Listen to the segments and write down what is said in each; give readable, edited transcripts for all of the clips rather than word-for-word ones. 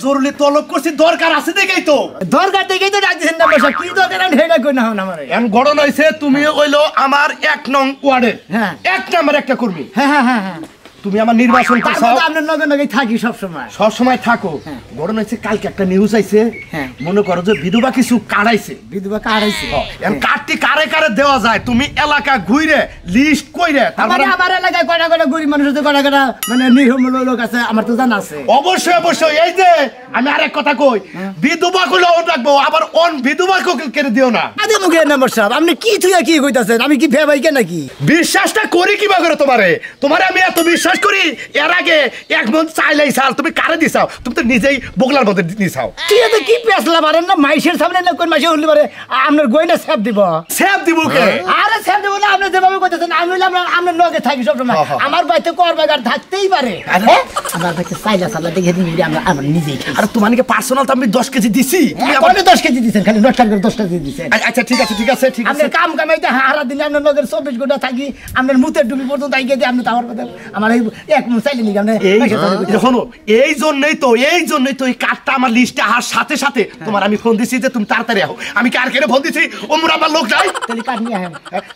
জরুরি তলব করছি দরকার আছে দেখেই তো ডাকছেন না বসা কি দরকার ঘটনা হয়েছে তুমি হইলো আমার 1 নং ওয়ার্ডের 1 নাম্বার একটা কর্মী তুমি আমার নির্বাচন করছো আপনার নগে নগে থাকি সব সময় থাকো ঘটনা হচ্ছে কালকে একটা নিউজ আইছে মনে করো যে বিধবা কিছু কাটাইছে এখন কাটটি কারে কারে দেওয়া যায় তুমি এলাকা ঘুরে লিস্ট কইরে তারপরে আমার এলাকায় কয়টা কয়টা গরিব মানুষ আছে কয়টা কয়টা মানে নিরীহ লোক আছে আমার তো জানা আছে অবশ্যই এই যে আমি আরেক কথা কই বিধবা কইলে ওন রাখবো আবার অন বিধবা কোকে কেড়ে দিও না আদে মুখে নাম্বার সাহেব আপনি কি তুই কি কইতাছেন আমি কি ভেবাই কেন নাকি বিশ্বাসটা করি কিবা করে তোমারে আমি এত বিশ্বাস করি এর আগে এক মন চাইলাই সাল তুমি কারে দিছাও তুমি তো নিজেই বগলার মধ্যে দিছাও কি এত কি পেছলা মারেন না মাইশের সামনে না কোন মাইশে উল্লি মারে আপনার গয়না সেভ দিব কে আরে সেভ দিব না আপনি যেভাবে কইতেছেন আমি হইলাম আপনার লগে থাকি সব সময় আমার বাইতে করবাগার থাকতেই পারে আরে আমার বাইতে চাইলা সালা দেখে দিবি আমরা নিজেই খাই আর তোমাকে পার্সোনাল তো আমি 10 কেজি দিছি তুমি আমার 10 কেজি দিছেন খালি 10 টাকা 10 কেজি দিছেন আচ্ছা ঠিক আছে আপনি কাম কামাইতে হারা দিন আপনার লগে 24 ঘন্টা থাকি আপনার মুতের ডুবি পর্যন্ত আইগে দিয়ে আপনি তো আমার কথা আমার এক মন চাইলে নি আপনি শোনো এই জন্যই তো এই কার্ডটা আমার লিস্টে আসার সাথে সাথে তোমার আমি ফোন দিছি যে তুমি তাড়াতাড়ি আও আমি কার কেন ফোন দিছি ওমর আমার লোক যাই তাহলে কার্ড নিয়ে আহেন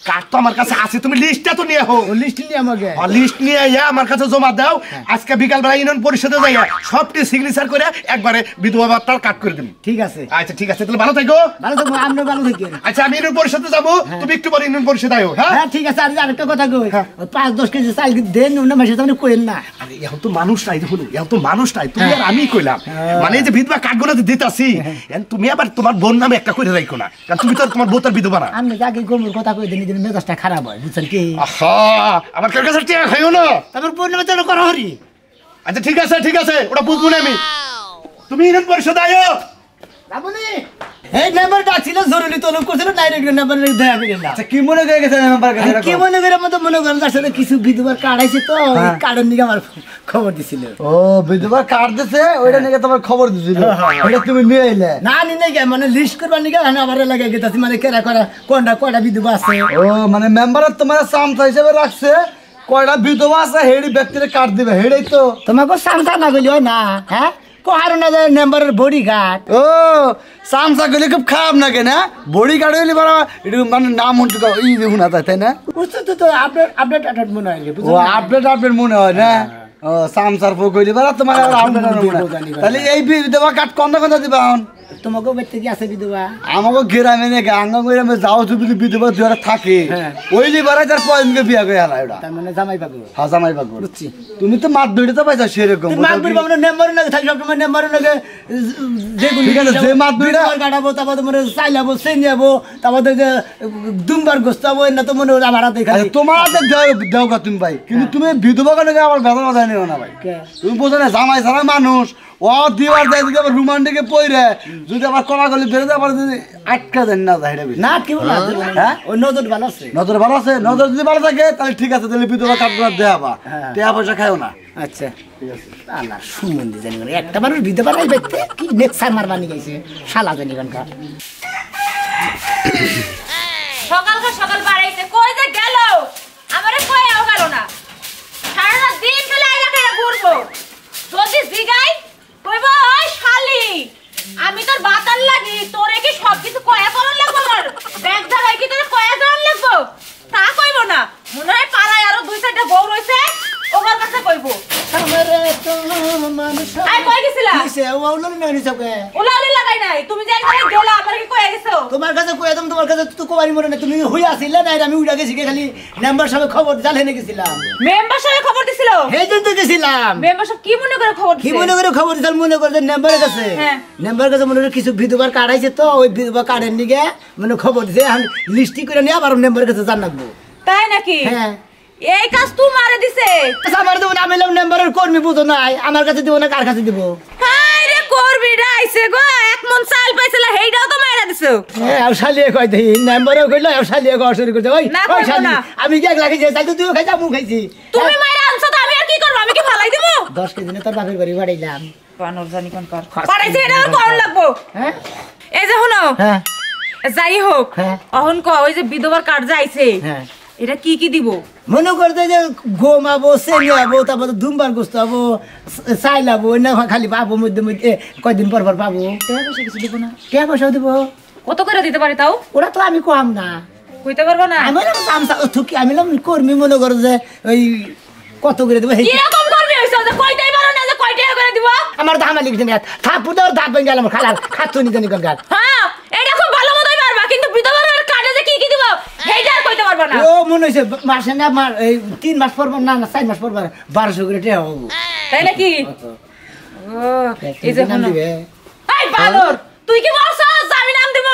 কার্ড তো আমার কাছে আছে তুমি লিস্টটা তো নিয়ে আও লিস্ট নিয়ে আমাকে লিস্ট নিয়ে আইয়া আমার কাছে জমা দাও আজকে বিকাল বেলা ইউনিয়ন পরিষদে যাইয়া সবটি সিগনেচার করে একবারে বিধবা ভাতার কাট করে দিন ঠিক আছে তাহলে ভালো থাকো আপনি ভালো থাকেন আচ্ছা আমি ইউনিয়ন পরিষদে যাব তুমি একটু পরে ইউনিয়ন পরিষদে আইও হ্যাঁ ঠিক আছে আর আরেকটা কথা কই 5-10 কেজি চাল দেন না মাসে তুমি কইেন না আরে এখন তো মানুষ নাই দেখুন এখন তো মানুষ নাই তুমি আর আমি কইলাম মানে এই যে বিধবা কাটগুলো দিতাছি তুমি আবার তোমার বোন নামে একটা কইরা রাখো না কারণ তুমি তো তোমার বোতার বিধবা না আমি যাকে গোমর কথা কই দেনি দিন মেজাজটা খারাপ হয় বুঝছেন কি আহা আবার কার কাছে টিয়া খাইও না তারপর বোন নামে তো করো হরি আচ্ছা ঠিক আছে ওটা বুঝবো না আমি তুমি ইউনিয়ন পরিষদ আইও রাবুনি এই নাম্বারটা ছিল জরুরি তলব করছিল ডাইরেক্ট নাম্বার দেয়া করে না আচ্ছা কি মনে করে গেছে নাম্বার কাছে কি মনে করে মনে করেন আসলে কিছু বিধবার কার্ড আইছে তো ওই কার্ডের নিকে আমার খবর দিছিল ও বিধবার কার্ড দিছে ওইটা নিকে তোমার খবর দিছিল ওটা তুমি নিয়ে আইলে না নিয়ে গে মানে লিস্ট করবার নিকে আমি আবার লাগা গেতাছি মানে কেরা করে কোনটা বিধবা আছে ও মানে মেম্বারত তোমার সামসা হিসেবে রাখছে কয়টা বিধবা আছে হেডি ব্যক্তিরে কার্ড দিবে হেডই তো তোমাকে সামসা না কইলি হয় না হ্যাঁ কোহারনা যায় নাম্বারের বডিগার্ড ও সামসা গলি খুব খারাপ না কেন বডিগার্ড হইলে বড় এটা মানে নাম হচ্ছে এই দেখুন না তাই না বুঝছো তো আপডেট মনে হয় ও আপডেট মনে হয় না ও সামসার ফো কইলি বড় তোমার আপডেট মনে হয় তাহলে এই বিধবা কাট কোন দিবা এখন তোমাকে বেতে কি আছে বিধবা আমাকে গ্রামে নে গাঙ্গা গ্রামে যাও যদি বিধবা যারা থাকে ওইলি বারে যার পয়েন্টকে বিয়া করে আলা এটা তার মানে জামাই পাগল হ্যাঁ জামাই পাগল বুঝছি তুমি তো মাত দুইটা তো পাইছা সেরকম মাত দুইটা আমরা নেম্বার লাগে থাকি সব সময় নেম্বার লাগে যেগুলো ঠিক আছে যে মাত দুইটা কাটাবো তারপর মনে চাইলাবো সেনিয়াবো তারপর যে দুমবার গোস্তাবো না তো মনে আমার হাতে খালি তোমার হাতে দাও কা তুমি ভাই কিন্তু তুমি বিধবা কেন আমার বেদনা যায় না ভাই তুমি বোঝো না জামাই সারা মানুষ ও দিবার দেয় যদি আবার রোমান্টিকে পইরে যদি আবার কলাগলি বেরোতে আবার যদি আটকা দেন না যায় না কি বলা হ্যাঁ ওই নজর ভালো আছে নজর যদি ভালো থাকে তাহলে ঠিক আছে তাহলে বিধবা কাটগুলো দেয়াবা টাকা পয়সা খায়ও না আচ্ছা ঠিক আছে আল্লাহ সুমন্দি জানি একটা মানুষ বিধবা নাই দেখতে কি নেক্সার মারবানি গাইছে শালা জানি কানকা সকাল বাড়াইছে কই যে গেল আমারে কইও গেল না সারা দিন চলে আইলা করে ঘুরবো যদি জিগাই কইবো ওই শালি আমি তোর বাতাল লাগি তোরে কি সব কিছু কয়া করন লাগবো আমার ব্যাগ ধরাই কি তোরে কয়া করন লাগবো তা কইবো না মনে হয় পাড়ায় আরো দুই চারটা বউ রইছে ওর কাছে কইবো আমারে তো মানুষ আই কই গেছিলা কিসে ওলালি নাই নিছকে ওলালি লাগাই নাই তুমি যে একবার গেলা আমারে কি কয়া গেছো তোমার কাছে কয়া তুমি তোমার কাছে তো কোবারি মরে না তুমি হই আসিলা না আমি উড়া গেছি খালি মেম্বার সাহেব খবর জালে নে গেছিলাম মেম্বার সাহেব খবর দিছিল হেজন তো গেছিলাম মেম্বার সাহেব কি মনে করে খবর দিছিল কি মনে করে খবর দিছিল মনে করে যে মেম্বারের কাছে মেম্বারের কাছে মনে করে কিছু বিধবার কার্ড আইছে তো ওই বিধবা কার্ডের নিকে মানে খবর দিছে লিস্টি করে নিয়ে আবার মেম্বারের কাছে জান লাগবো তাই নাকি হ্যাঁ এই কাজ তুই মারে দিছে আমার দেব না আমি নাম্বারের কর্মী বুঝো নাই আমার কাছে দিব না কার কাছে দিব হাই রে কর্মীরা আইছে গো এক মন চাল পাইছলা হেইটাও তো মাইরা দিছো আর শালিয়ে কই দেই নাম্বারও কইলো আর শালিয়ে কই শুরু করতে ওই শালি আমি কি এক লাগি যাই তাই তুইও খাইছা মু খাইছি তুমি মাইরা আনছো তো আমি আর কি করব আমি কি ফালাই দিব 10 কেজি তোর বাপের বাড়ি বাড়াইলাম পানর জানি কোন কার পাড়াইছে এটা আর কোন লাগবো হ্যাঁ এই যে শুনো হ্যাঁ যাই হোক অহন ক ওই যে বিধবার কার্ড যাইছে হ্যাঁ এটা কি কি দিব মনে করতে যে ঘুমাবো সেলিয়াবো তারপর ধুমবার গোস্ত হবো চাইলাবো না খালি পাবো মধ্যে মধ্যে কয়দিন পর পর পাবো টাকা পয়সা কিছু দিব না কে পয়সা দিব কত করে দিতে পারে তাও ওরা তো আমি কম না কইতে পারবো না আমি আমি কর্মী মনে করো যে ওই কত করে দেবো কিরকম করবি হইছো যে কয়টাই পারো না যে কয় টাকা করে দিব আমার দাম লিখ দিন থাপুর দেওয়ার দাঁত ভেঙে গেলাম খালার খাচ্ছ নি জানি গাল হ্যাঁ এটা খুব ভালো মতোই পারবা কিন্তু বিধবার কাজে যে কি কি দিব সেইটা আর কইতে পারবা না ও মনে হইছে মাসে না আমার এই 3 মাস পর না না 4 মাস পর 1200 করে টাকা হবো তাই নাকি ও এই যে নাম দিবে এই বালর তুই কি বলছস আমি নাম দেব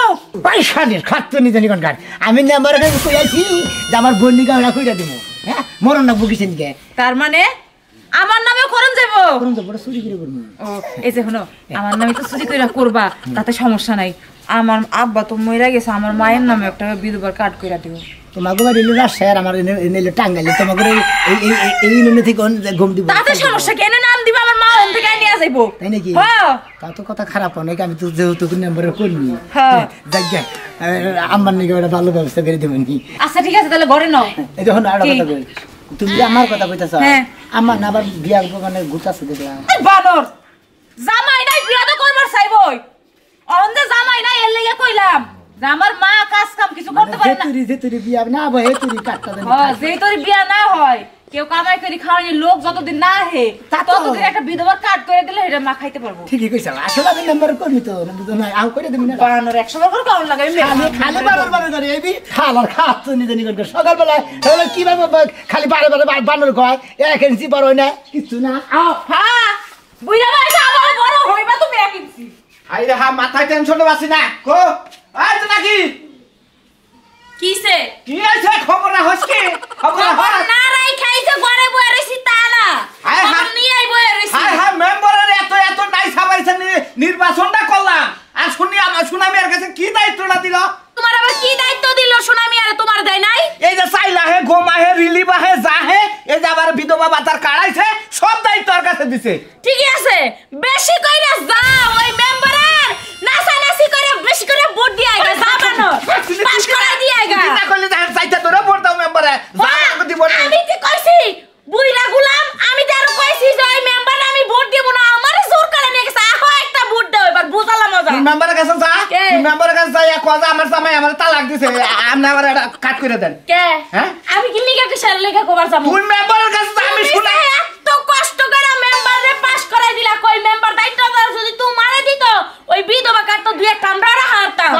পয়সা নে খাচ্ছ নি জানি গাল আমি নাম্বার কাছে কই আইছি যে আমার বন্নি গাওড়া কইরা দেবো হ্যাঁ মরণ না বুকিছেন কে তার মানে আমার নামে করন যাব করুন তো বড় চুরি করে করব ও এই যে শোনো আমার নামে তো চুরি কইরা করবা তাতে সমস্যা নাই আমার আব্বা তো মইরা গেছে আমার মায়ের নামে একটা বিধবার কার্ড কইরা দিও তোমাকে বাড়ি এলো রাজশাহী আর আমার এনে টাঙ্গাইলে তোমাকে এই এনে থেকে ঘুম দিব তাতে সমস্যা কেন নাম দিবা আমার মা ওন থেকে নিয়ে যাইবো তাই নাকি হ্যাঁ তা তো কথা খারাপ অনেক আমি তো যেহেতু নাম্বারে করবি হ্যাঁ যাক আমার নাকি ওটা ভালো ব্যবস্থা করে দেবেন আচ্ছা ঠিক আছে তাহলে ঘরে নাও এই যখন আর কথা কই তুমি যে আমার কথা কইতাছ হ্যাঁ। আমার না আবার বিয়া মানে ঘুরতাছে দেখলাম এই বানর জামাই নাই বিয়া তো করবার চাইবই অন্ধে জামাই নাই এর লাগি কইলাম যে আমার মা কাজ কাম কিছু করতে পারে না যে তুই বিয়া না ভাই তুই কাটটা দেন হ্যাঁ যেই তোর বিয়া না হয় কেউ কামাই করে খাওয়ানি লোক যতদিন না হে তা তো। ততদিন একটা বিধবার কার্ড করে দিলে এটা মা খাইতে পারবো ঠিকই কইছ আসলে আমি নাম্বার করবি তো না আউ করে দিবি না বানর 100 বার করে কেমন লাগে খালি খালি বারবার বারবার করে এবি খালার খাচ্ছ নি জানি করে সকালবেলা হলো কিভাবে খালি বারবার বানর কয় এক ইঞ্চি বড় হয় না কিছু না হ্যাঁ বুইরা বয়সে আবার বড় হইবা তুমি এক ইঞ্চি আই রে হা মাথায় টেনশনে বাসি না কো আই তো নাকি কিসে কি আছে খবর না হসকে খবর না খবর না রাই খাইছে ঘরে বইয়া রইছি তা না হায় খবর হায়। নিয়ে আই বইয়া রইছি হাই হাই মেম্বারের এত নাই সাবাইছে নির্বাচনটা করলাম আর শুনি আমার সুনামি আর কাছে কি দায়িত্বটা দিল তোমার আবার কি দায়িত্ব দিল সুনামি আরে তোমার দেয় নাই এই যে চাইলা হে গোমা হে রিলিফ হে জাহে এই যে আবার বিধবা ভাতার কাড়াইছে সব দায়িত্ব আর কাছে দিছে ঠিকই আছে বেশি কইরা যাও ওই মেম্বারের নাচানাচি করে বেশি করে ভোট দিয়ে আইগা যাবানো পাস করাই দিয়ে আইগা না করলে যার চাইতে তোরা ভোট দাও মেম্বারে জামাকে দিব না আমি কি কইছি বুইরা গুলাম আমি তো আরো কইছি যে ওই মেম্বারে আমি ভোট দিব না আমারে জোর করে নিয়ে গেছে আহো একটা ভোট দাও এবার বুঝালাম মজা মেম্বারের কাছে যা কে? মেম্বারের কাছে যা এক কথা আমার জামাই আমার তালাক দিছে আপনি আমার এটা কাট করে দেন কে হ্যাঁ? আমি কি লিগা কিসের লেখা কবার যাবো তুই মেম্বারের কাছে যা আমি তুমি শুনা যে এত কষ্ট করে মেম্বারে পাস করাই দিলা কই মেম্বার দায়িত্বদার যদি তোমারে দিত ওই বিধবা কাট তো দুই একটা আমরা হারতাম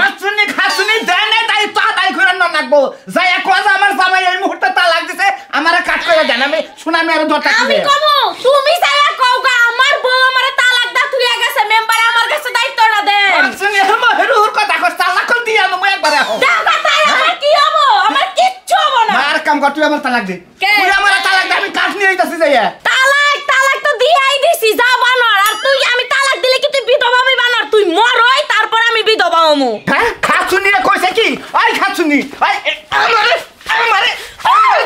খাসুনি দেয় না তাই তো আদায় করে না নাকবো যাই এক কথা আমার জামাই এই মুহূর্তে তালাক দিছে আমারে কাট করে দেন আমি শুনামি আর দরটা আমি কমু তুমি চাইয়া কওগা আমার বউ আমারে তালাক দা তুইয়া গেছে মেম্বার আমার কাছে দায়িত্বটা দেন খাসুনি আমার হেরুর কথা কস তালাক করে দিয়া আমি একবারে হো দেখা তাই আমার কি হবো আমার কিচ্ছু হবো না মার কাম কর তুই আমার তালাক দে কে? তুই আমার তালাক দে আমি কাট নিয়ে আইতাছি যাইয়া তালাক তো দিয়াই দিছি যা বানর আর তুই আমি তালাক দিলে কি তুই বিধবা হবি বানর তুই মরই তারপর আমি বিধবা হমু হ্যাঁ খাসুনি কইছে কি ওই খাসুনি ওই আমারে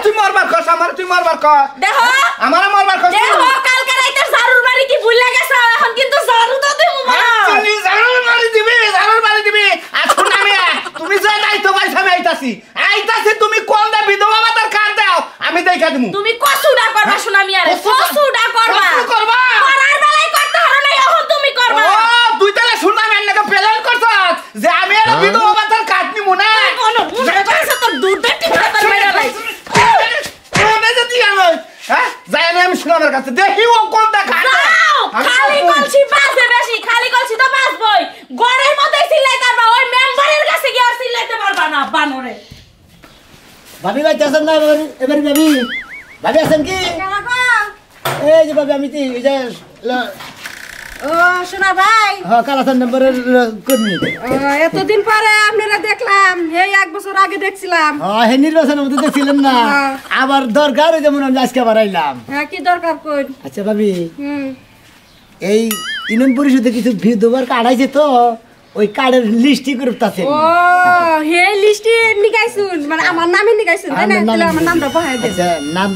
তুই মারবার কস আমার তুই মারবার কস দেখো আমারে মারবার কস দেখো কালকে রাইতে জারুর বাড়ি কি ভুলে গেছো এখন কিন্তু জারু তো দিমু না খাসুনি জারুর মারি দিবি আর শুনামি তুমি যে দায়িত্ব পাইছ আমি আইতাছি তুমি কোন দা বিধবা ভাতার কাট দাও আমি দেখা দিমু তুমি কসুডা করবা শুনামি আরে কসুডা করবা কসু করবা? করার বেলায় করতে হবে না এখন তুমি করবা ও তুই তাহলে শুনামি আনলে প্ল্যান করছস যে আমি আর বিধবা ভাতার কাট নিমু না কোন মুনে পাশে তো দুধে টিপা পার মেরা নাই কোনে যদি হ্যাঁ যাই আমি শুনামের কাছে দেখি ও কোন দা কাট যাও খালি কলছি বাসে বেশি খালি কলছি তো বাসবই ঘরের মধ্যে সিলাইতে পারবা ওই মেম্বারের কাছে গিয়ে আর সিলাইতে পারবা না বানরে ভাবি ভাই আছেন না এবারে ভাবি আছেন কি এই যে ভাবি আমি এই যে ও শোনা ভাই হ্যাঁ কালাসান নাম্বারের কর্মী এতদিন পরে আপনারা দেখলাম এই 1 বছর আগে দেখছিলাম হ্যাঁ হে নির্বাচনের মধ্যে দেখছিলেন না হ্যাঁ। আবার দরকার যেমন আমি আজকে আবার আইলাম হ্যাঁ কি দরকার কই আচ্ছা ভাবি হুম এই ইউনিয়ন পরিষদে কিছু বিধবার কার্ড আছে তো ওই কার্ডের লিস্টই করতেছে ও হে লিস্টে নিগাইছুন মানে আমার নামে নিগাইছুন তাই না তাহলে আমার নামটা বহাই দেন আচ্ছা নাম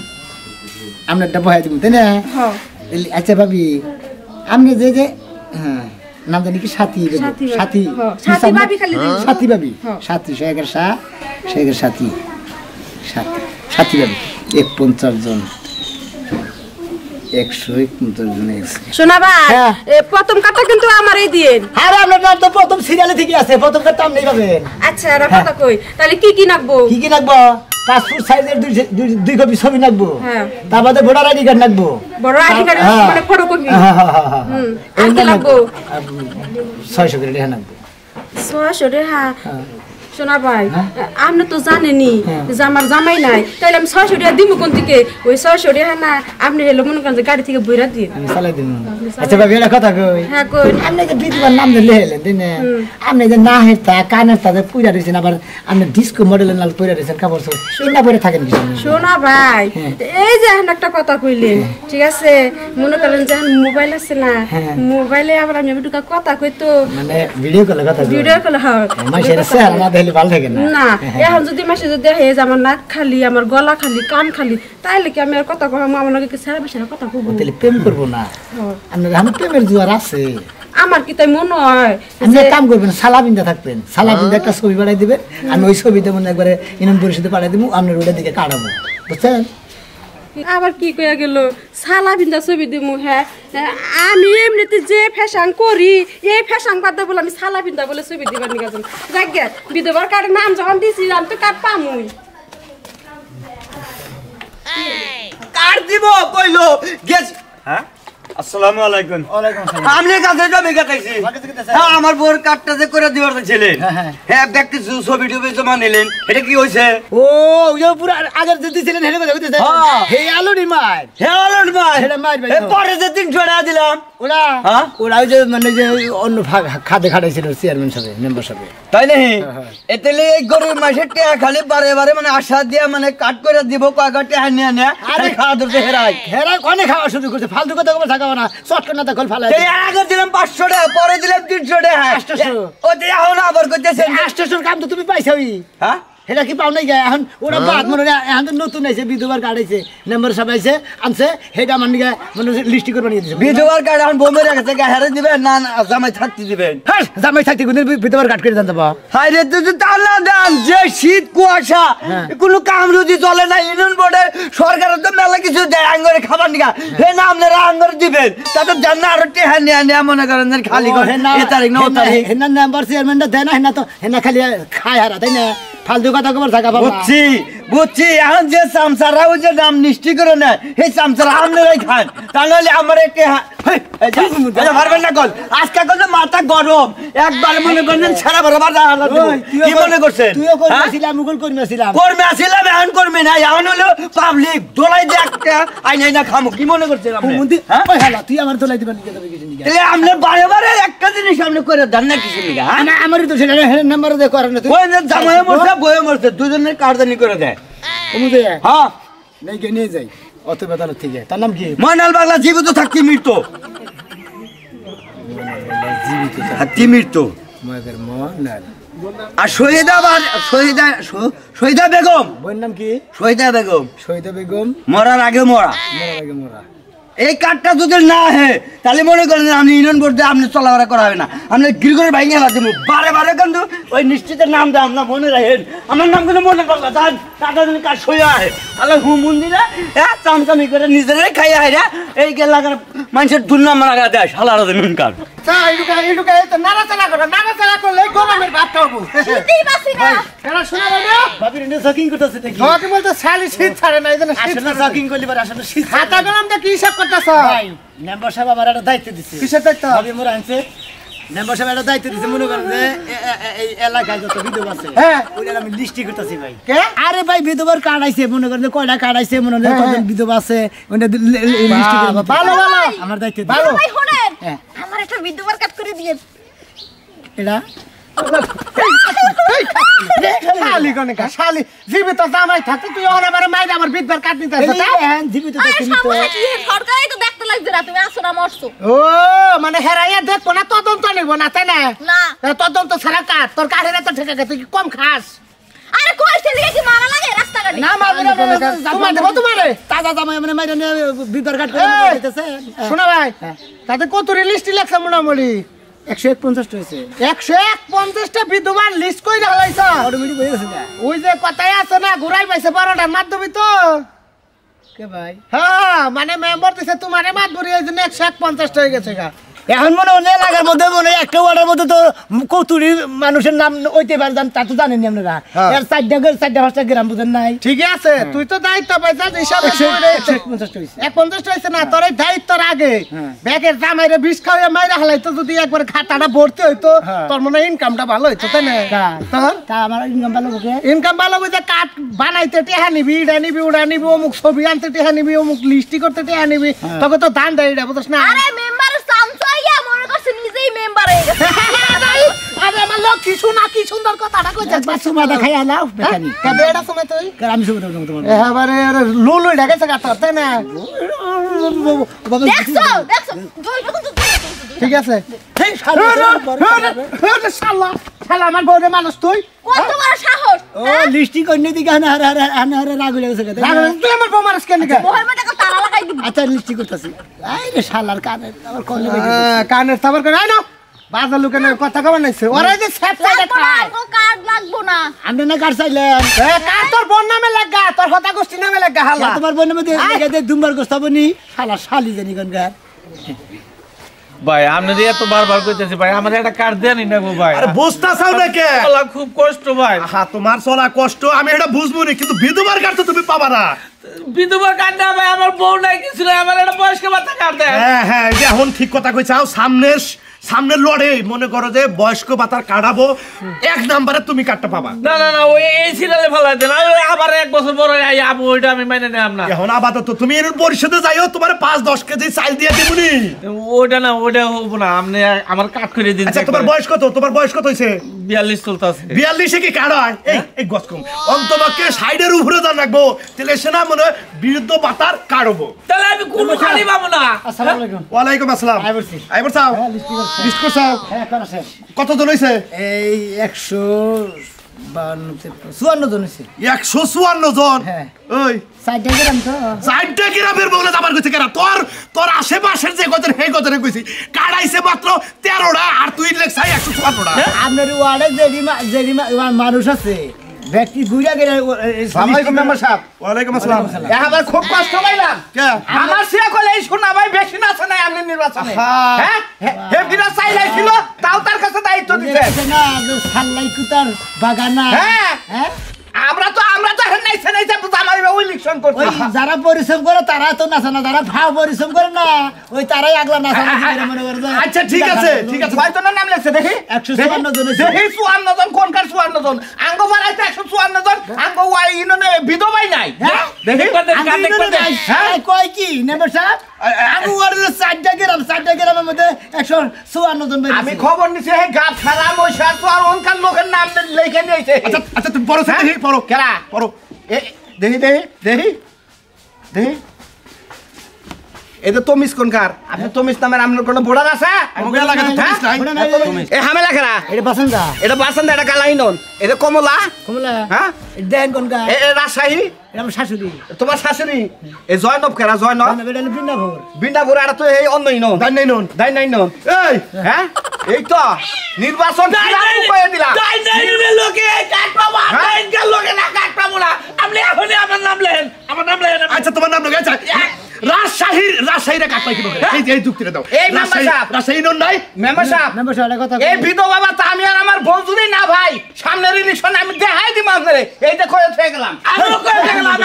আপনারটা বহাই দিব তাই না হ্যাঁ আচ্ছা ভাবি আপনি যে হ্যাঁ নাম জানি কি সাথী সাথী ভাবি। সাথী হ্যাঁ, সাথী ভাবি খালি দিন। সাথী ভাবি হ্যাঁ। সাথী 111 সাথী সাথী সাথী যাবে 50 জন 150 জন এসে শোনা ভাই হ্যাঁ। প্রথম কাটা কিন্তু আমারই দিন। আরে আপনার নাম তো প্রথম সিরিয়ালে ঠিকই আছে, প্রথম কাটটা আপনি পাবেন। আচ্ছা আর কথা কই তাহলে কি নাকবো? কি লাগবো? পাসপোর্ট সাইজের দুই কপি ছবি লাগবো, হ্যাঁ। তার বাদে ভোটার আইডি কার্ড লাগবো, বড় আইডি কার্ড হ্যাঁ। মানে ফটোকপি। হুম আর কি এইটা লাগবো? 600 করে টাকা লাগবো। 600 টাকা। শোনা ভাই আপনি তো জানেনই যে আমার জামাই নাই, তাইলে আমি 600 টাকা দিব কোন থেকে? ওই 600 টাকা না আপনি হলো মনে করেন যে গাড়ি থেকে বইরা দিন। আমি চালাই দিব। আচ্ছা ভাবি এটা কথা কই, হ্যাঁ কই। আপনি যে বিধবার নাম দিলে হেলেন দিনে, আপনি যে না হেরতা কানের তাদের পুইরা রইছেন, আবার আপনি ডিস্কো মডেলের নাল পুইরা রইছেন কাপড় সব এই না পরে থাকেন কি? শোনা ভাই এই যে এখন একটা কথা কইলেন, ঠিক আছে মনে করেন যে মোবাইল আছে না, মোবাইলে আবার আমি একটু কথা কই তো মানে ভিডিও কলে কথা কই, ভিডিও কল হয় মাসের স্যার না দেখলে ভালো থাকে না। না এখন যদি মাসে যদি দেখে যে আমার নাক খালি, আমার গলা খালি, কান খালি, তাইলে কি আমি আর কথা কম? আমার নাকি সারা বেশি কথা কব? তাহলে প্রেম করবো না? আপনার এখন প্রেমের জোয়ার আছে। আমার কি তাই মনে হয় আপনি এক কাম করবেন, সালাবিন্দা থাকবেন, সালাবিন্দা একটা ছবি পাঠাই দিবেন, আমি ওই ছবিতে মনে একবারে ইউনিয়ন পরিষদে পাঠাই দিব, আপনার ওইটার দিকে কাটাবো, বুঝছেন? আবার কি কইয়া গেল সালা বিন্দা ছবি দিমু? হ্যাঁ আমি এমনিতে যে ফ্যাশন করি এই ফ্যাশন বাদ দিয়ে বলে আমি সালা বিন্দা বলে ছবি দিবার নিয়ে গেছেন। যাক বিধবার কার্ডের নাম যখন দিছি আমি তো কার্ড পামুই। কার্ড দিব কইলো গেছ। হ্যাঁ আসসালামু আলাইকুম। ওয়ালাইকুম আসসালাম। আপনি কাছে জমি কাটাইছি। হ্যাঁ আমার বোর কার্ডটা যে করে দিবার ছিলেন। হ্যাঁ ব্যক্তি ছবি টবি জমা নিলেন, এটা কি হইছে? ও ওই পুরো আগের যে দিছিলেন হেলে কথা কইতেছে, হে আলুরি মার, হে আলন ভাই, হেলে মার ভাই। পরে যে 300 টাকা দিলাম ওরা হ্যাঁ? ওরা ওই যে মানে যে অন্য খাদে খাটাইছিল চেয়ারম্যান সাহেব, মেম্বার সাহেব। তাই নাকি? এতেলে এই গরিব মাসের টাকা খালি বারে বারে মানে আশা দিয়া মানে কাট করে দিব কয়েকটা টাকা নিয়ে নিয়ে আরে খাওয়া ধরতে হেরাই হেরা কোনে খাওয়া শুরু করছে, ফালতু কথা কবে থাকাবো না, চটকন না তখন ফালাই। এই আগে দিলাম 500 টাকা, পরে দিলাম 300 টাকা। 800 ও যে এখন আবার কইতেছেন 800 কাম তো তুমি পাইছই, হ্যাঁ? এটা কি পাও নাই গে? এখন ওরা বাদ মনে হয় এখন তো নতুন আইছে, বিধবার কার্ড আইছে, মেম্বার সাহেব আইছে আনছে, হেটা আমার নিকে মানে লিস্টি করে বানিয়ে দিছে। বিধবার কার্ড এখন বোমে রেখেছে, হেরে দিবেন না জামাই থাকতে দিবেন? হ্যাঁ জামাই থাকতে কোন বিধবার কার্ড করে জানতে পাও? হাই রে তুই তালা দান যে শীত কুয়াশা কোনো কাম রুজি চলে না, ইউনিয়ন বোর্ডে সরকার তো মেলা কিছু দেয় আঙ্গরে খাবার নিকা, হে না আপনারা আঙ্গরে দিবেন তাতে জান না আরো টেহা নিয়ে নিয়ে মনে করেন যে খালি করে এ তারিখ না ও তারিখ হেনা মেম্বার চেয়ারম্যানটা দেয় না, হেনা তো হেনা খালি খায় হারা, তাই না? ফালতু কথা কবে থাকা পাবো? বুঝছি বুঝছি, এখন যে চামচারা ওই যে নাম নিষ্টি করে নেয় সেই চামচারা আপনারাই খান, তাহলে আমার একটি পারবেন না কল আজকে কল মাথা গরম একবার মনে করেন সারা বরাবর কি মনে করছেন? তুইও করছিলাম, মুগল করছিলাম, কর্মে আসিলাম এখন কর্মে নাই, এখন হলো পাবলিক দোলাই দিয়ে একটা আইন না খামো, কি মনে করছেন আপনি? হ্যাঁ? তুই আমার তোলাই দিবার নিকে যাবে কিছু নিকে, তাহলে আপনি বারে বারে একটা জিনিস আপনি করে দেন না কিছু নিকা? আমারই তো সেটা নাম্বার দিয়ে করেন না তুই। ওই যে জামাই মরছে বয়ে মরছে দুজনের কারদানি করে দেয়। কমুদে হ্যাঁ নেই গে নিয়ে যাই অত বেদালত থেকে। তার নাম কি? ময়নাল পাগলা জীবিত থাকতে মৃত্যু, থাকতে মৃত্যু। ময়দের ময়নাল আর শহীদা বেগম, বইয়ের নাম কি? শহীদা বেগম শহীদা বেগম, মরার আগে মরা। মরার আগে মরা। এই কার্ডটা যদি না হয় তাহলে মনে করেন আপনি ইউনিয়ন বোর্ডে আপনি চলাফেরা করা হবে না, আপনি গিরগরে ভাই গেলা দেবো বারে বারে, কিন্তু ওই নিশ্চিতের নাম দাম না মনে রাখেন, আমার নাম কিন্তু মনে করলা যান টাকা দিন কাজ সইয়া আহে আল্লাহ হু মন্দিরে হ্যাঁ চামচামি করে নিজেরাই খাইয়া আহে এই গেলা মানুষের দুর্নাম লাগা দেয় সালারা দিন কার দায়িত্ব দিচ্ছে। কিসের দায়িত্ব? মোরা আনছে মেম্বার সাহেব একটা দায়িত্ব দিচ্ছে, মনে করেন যে এই এলাকায় যত বিধবা আছে ওইটা আমি লিস্টি করতেছি ভাই। আরে ভাই বিধবার কার্ড আইছে, মনে করেন যে কয়টা কার্ড আইছে, মনে করেন কয়জন বিধবা আছে ওইটা লিস্টি করে। ভালো ভালো আমার দায়িত্ব ভালো। ভাই শুনেন আমার একটা বিধবার কাট করে দিয়ে এটা শালি কোনে কা শালি জীবিত জামাই থাকে তুই ওখানে আমার মাইরে আমার বিধবার কাট নিতে আছে জীবিত সরকারই তো দেখতে লাগছে না, তুমি আসো না মরছো। ও মানে হেরাইয়া দেখবো না, তদন্ত নিব না, তাই না? না তদন্ত ছাড়া কাট তোর কাঠের এত ঠেকে গেছে, তুই কি কম খাস? আরে কইছে দিকে কি মারা লাগে রাস্তাঘাটে? না মারবে না, তোমার দেবো তোমারে তাজা জামাই মানে মাইরে নিয়ে বিধবার কাট করে দিতেছে। শোনা ভাই তাতে কত লিস্টি লেখছে মোটামুটি 151 হয়েছে 151টা বিধবার লিস্ট কইরা হলাইছ অটোমেটিক হয়ে গেছে না ওই যে কথাই আছে না ঘুরাই পাইছে 12টার মাধ্যমে তো কে ভাই হ্যাঁ মানে মেম্বার দিছে তোমারে মাত ভরি এই জন্য 150 হয়ে গেছে গা এখন মনে হলে লাগার মধ্যে মনে একটা ওয়ার্ডের মধ্যে তো কতুরি মানুষের নাম ওইতে পারে জান তা তো জানেন আপনারা এর 4টা গ্রাম বুঝেন নাই ঠিক আছে তুই তো দায়িত্ব পাইছা হিসাবে 150 হইছে না তোর এই দায়িত্বর আগে ব্যাগের জামাইরে বিষ খাওয়া মাইরা হালাইতো যদি একবার খাতাটা ভর্তি হইতো তোর মনে ইনকামটা ভালো হইতো তাই না তোর তা আমার ইনকাম ভালো হবে ইনকাম ভালো হবে যে কাট বানাইতে টেহা নিবি ইডা নিবি উড়া নিবি অমুক ছবি আনতে টেহা নিবি অমুক লিস্টি করতে টেহা নিবি তবে তো দান দেয় এটা বুঝছ না আরে মেম্বার সামসাইয়া মনে করছে নিজেই মেম্বার হয়ে গেছে আরে আমার লোক কি শোনা কি সুন্দর কথাটা কইছে সুমা দেখাই আলাও বেকানি কবে এটা সময় তুই আমি সুমা দেব তোমার এবারে লুলু ঢাকাছে কাটা তাই না দেখছো ঠিক আছে এই শালা শালা আমার বউরে মানুষ তুই কত বড় সাহস ও লিস্টি কইনে দিকে আরে রাগ হয়ে গেছে তুই আমার বউ মানুষ কেন বউয়ের মধ্যে একটা তালা লাগাই দিবি আচ্ছা লিস্টি করতেছি এই রে শালার কানের আমার কোন কানের সাবার করে আই না বাজার লোকের কথা কবার নাইছে ওরা যে সেপসাইডে খায় ও কার্ড লাগবো না আমি না কার্ড চাইলেন কার তোর বোন নামে লাগা তোর কথা গোষ্ঠী নামে লাগা হালা তোমার বোনের মধ্যে লাগা দুমবার গোস্তাবনি শালা শালি জানি কোনকার ভাই আপনি এত বারবার কইতেছি ভাই আমার একটা কার্ড দেনই না গো ভাই আরে বুঝতাছাও না কে চলা খুব কষ্ট ভাই হ্যাঁ তোমার চলা কষ্ট আমি এটা বুঝবো না কিন্তু বিধবার কার্ড তো তুমি পাবা না বিধবা কার্ড না ভাই আমার বউ নাই কিছু নাই আমার একটা বয়স্ক ভাতা কার্ড দেন হ্যাঁ হ্যাঁ এই যে এখন ঠিক কথা কইছাও সামনের লড়ে মনে করো যে বয়স্ক ভাতার কাটাবো 1 নম্বরে তুমি কার্ডটা পাবা না না না ওই এই সিরিয়ালে ফেলাই দেন আবার 1 বছর পরে আবু ওইটা আমি মেনে নিলাম না এখন আপাতত তুমি এর পরিষদে যাইও তোমার 5-10 কেজি চাল দিয়ে দিবনি ওইটা না ওইটা হবো না আপনি আমার কাট করে দিন আচ্ছা তোমার বয়স কত হইছে 42 চলতেছে 42 এ কি কার্ড হয় এই গসকম অন্তমাকে সাইডের উপরে দান রাখবো তাহলে সেনা মনে বিরুদ্ধ ভাতার কার্ড হবো তাহলে আমি কোন খালি পাবো না আসসালামু আলাইকুম ওয়ালাইকুম আসসালাম আইবর চাও লিস্ট করছাও হ্যাঁ করা শেষ কতজন হইছে এই 152 জন হইছে 154 জন হ্যাঁ ওই 4টা গ্রাম তো 4টা গ্রামের বলে যাবার কইছে কেন তোর আশেপাশের যে কত হে কত কইছি কাড়াইছে মাত্র 13টা আর তুই লেখছাই 154টা আপনার ওয়ার্ডে যেদি মানুষ আছে ব্যক্তি ঘুরে গেলে আসসালামু আলাইকুম মেম্বার সাহেব ওয়ালাইকুম আসসালাম আমার খুব কষ্ট পাইলাম কে আমার সে কলে এই শোনা ভাই বেশি না আছে না আপনি নির্বাচনে হ্যাঁ হে বিরা চাইলাইছিল তাও তার কাছে দায়িত্ব দিতে না সাল্লাই কুতার বাগানা হ্যাঁ হ্যাঁ আমরা তো নাইছে জামাই বাবু ইলেকশন করতে ওই যারা পরিশ্রম করে তারা তো নাচে না যারা ভাও পরিশ্রম করে না ওই তারাই আগলা নাচা মনে করে আচ্ছা ঠিক আছে কয়জনের নাম লেখছে দেখি 154 জন দেখি 54 জন কোনকার 54 জন আঙ্গ বাড়াইতে 154 জন আঙ্গ ওয়াই ইননে বিধবাই নাই দেখি হ্যাঁ কয় কি নেবার সাহেব আমি ওয়ার্ডে 4টা গ্রামের মধ্যে 154 জন আমি খবর নিছি হে গাব খারাপ ওই সার আর ওনকার লোকের নাম লেখে নিয়েছে আচ্ছা তুমি পড়ো দেখি পড়ো কেরা পড়ো দেখি এই তো তমিস কোনকার আপনি তমিস নামের আপনার কোনো বোর্ডার আছে আমাকে লাগে তো তুমি এ হামেলা কেরা এটা বাসন্দা এটা বাসন্দা এটা কালাই নন এটা কমলা কমলা হ্যাঁ দেন কোনকা এ রাজশাহী এটা আমার শাশুড়ি তোমার শাশুড়ি এ জয়নব কেরা জয়নব এটা বৃন্দাবন বিন্দাপুর আর তো এই অন্যই নন দাই নাই নন এই হ্যাঁ এই তো নির্বাচন কয়ে দিলাম লোকে কাট পাবো আপনার লোকে না কাট পাবো না আপনি এখনই আমার নাম লেন আচ্ছা তোমার নাম আচ্ছা রাজশাহীর কাট পাই কি এই যুক্তিটা দাও এই মেম্বার সাহেব রাজশাহী নন নাই মেম্বার সাহেব কথা এই বিধবা বাবা তা আমি আর আমার বন্ধুরই না ভাই সামনের ইলেকশন আমি দেখাই দিই আপনারে এই দেখো হয়ে গেলাম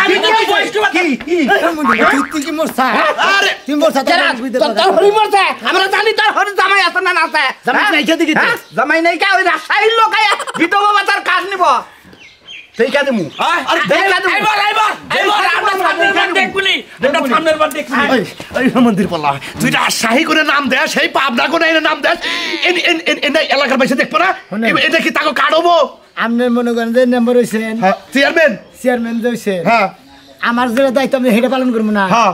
আমি তো বয়স্ক ভাতা তুই কি মোরছা আরে তুই মোরছা তোর হরি মরছে আমরা জানি তোর হরি জামাই আছে না আছে জামাই নাই কে দিকে জামাই নাই কা ওই রাজশাহীর লোক বিধবা বাবার কাজ নিব সেই কাজে মু আরে সামনের বার দেখুনি এই মন্দির পাল্লা তুই রাজশাহী করে নাম দে সেই পাবনা করে নাম দে এলাকার বাইসে দেখবো না এটা কি তাকে কাটবো আপনার মনে করেন যে নাম্বার হইছেন চেয়ারম্যান হইছেন হ্যাঁ আমার যেটা দায়িত্ব আমি সেটা পালন করবো না হ্যাঁ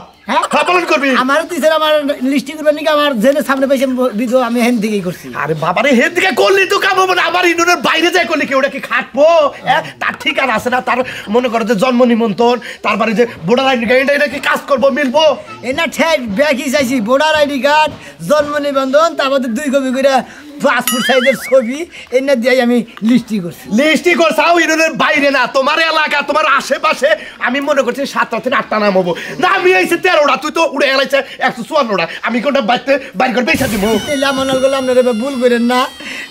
পালন করবি আমার টিচার আমার লিস্টি করবেন নাকি আমার জেনে সামনে পাইছে বিধ আমি হেন দিকেই করছি আরে বাবারে হেন দিকে করলি তো কাম হবে না আমার ইউনিয়নের বাইরে যায় করলি কি ওটা কি খাটবো তার ঠিকানা আছে না তার মনে করো যে জন্ম নিমন্ত্রণ তারপরে যে ভোটার আইডি কার্ড এটা কি কাজ করবো মিলবো এনা ঠেক ব্যাগই চাইছি ভোটার আইডি কার্ড জন্ম নিবন্ধন তারপরে 2 কপি করে পাসপোর্ট সাইজের ছবি এনে দিয়ে আমি লিস্টি করছি। লিস্টি করছাও ইউনিয়নের বাইরে না, তোমার এলাকা তোমার আশেপাশে আমি মনে করছি 7টা থেকে 8টা নাম হবো না, আমি আইছে 13টা, তুই তো উড়ে এলাইছে 154টা, আমি কোনটা বাইর করে বেচা দিব। লামনালগুলো আপনারা ভুল করেন না,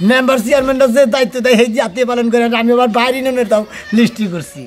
মেম্বার চেয়ারম্যানরা যে দায়িত্ব দেয় সেই জাতীয় পালন করেন, আমি আবার বাইরে ইউনিয়নের তাও লিস্টি করছি।